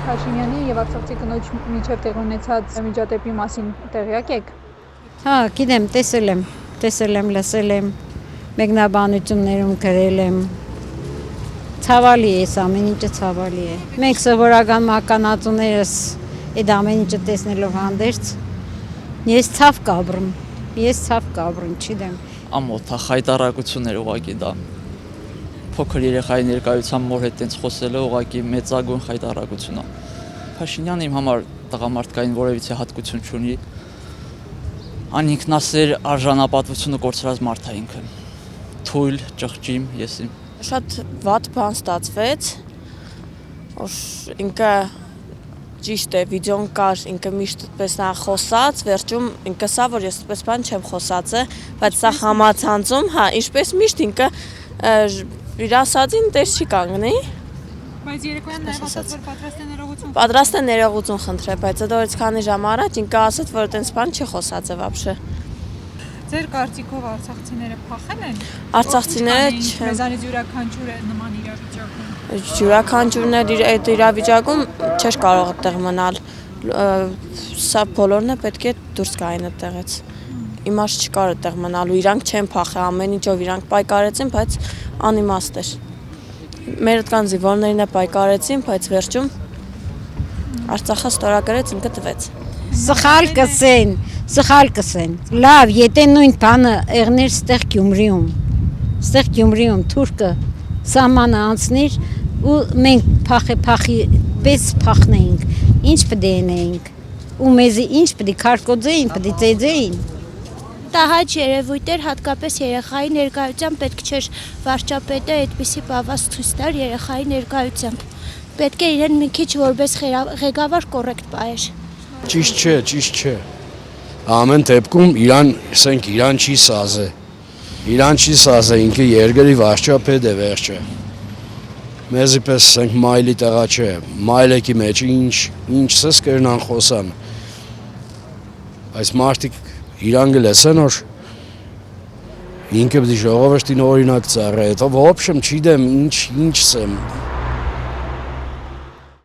Փաշինյանի եւ Արցախցի կնոջ միջև տեղ ունեցած միջադեպի մասին տեղյակ եք։ Հա, գիտեմ, տեսել եմ, լսել եմ, մեկնաբանություններում գրել եմ։ Ցավալի է, ամեն ինչը ցավալի է։ Մենք սովորական մականացուներս այդ ամեն ինչը տեսնելով հանդերձ ես ցավ կաբրում, չգիտեմ։ Ամոթ է խայտարակություններ ուղղակի դա։ Փոքր երեխայի ներկայությամբ մոր հետ տենց խոսելը ուղղակի մեծագույն խայտարակություն է։ Փաշինյանը իմ համար տղամարդկային որևիցե հատկություն չունի։ Անինքնասեր արժանապատվությունը կորցրած մարդ է ինքը։ Թույլ, ճղճիմ, եսիմ։ Շատ վատ բան ստացվեց, որ ինքը ճիշտ է, վիդեոն կար, ինքը միշտ այդպես նա խոսած, վերջում ինքը սա, որ ես այդպես բան չեմ խոսած է, բայց սա համացանցում, հա, ինչպես միշտ ինքը իր ասածին տես չի կանգնի։ Բայց երեկոյան նաև ասաց, որ պատրաստ է ներողություն խնդրել, բայց դա որ քանի ժամ առաջ ինքը ասաց, որ այդպես բան չի խոսած է вообще։ Ձեր կարծիքով արցախցիները փախել են։ Արցախցիները չեն։ Մեզանից յուրաքանչյուրը նման իրավիճակում։ Յուրաքանչյուրն այդ իրավիճակում չէր կարող այդտեղ մնալ։ Սա բոլորն է պետք է դուրս գային այդտեղից։ Իմաստ չկար այդտեղ մնալու, իրանք չեն փախել, ամեն ինչով իրանք պայքարեցին, բայց անիմաստ էր։ Մեր այդքան զինվորներին է պայքարեցին, բայց վերջում Արցախը ստորագրեց ինքը տվեց։ Սխալ կսեն։ Լավ, եթե նույն բանը եղներ ստեղ Գյումրիում թուրքը սահմանը անցներ ու մենք փախի պես փախնեինք, ինչ պետք է անեինք։ Ու մեզի ինչ պետք է քարկոձեին, պետք է ծեծեին։ Տահաճ երևույթ էր, հատկապես երեխայի ներկայությամբ պետք չէր վարչապետը այդպիսի պահված ցույց տար երեխայի ներկայությամբ։ Պետք է իրեն մի քիչ որպես ղեկավար կոռեկտ պահեր։ Ճիշտ չէ։ Ամեն դեպքում իրան չի սազե։ Իրան չի սազե, ինքը երկրի վարչապետ է վերջը։ Մեզի պես ենք մայլի տեղա չէ։ Մայլեկի մեջ ինչ սես կերնան խոսան։ Այս մարդիկ իրան գլեսեն որ ինքը պետք է ժողովրդին օրինակ ծառայի, հետո ոբշեմ չգիտեմ ինչ սեմ։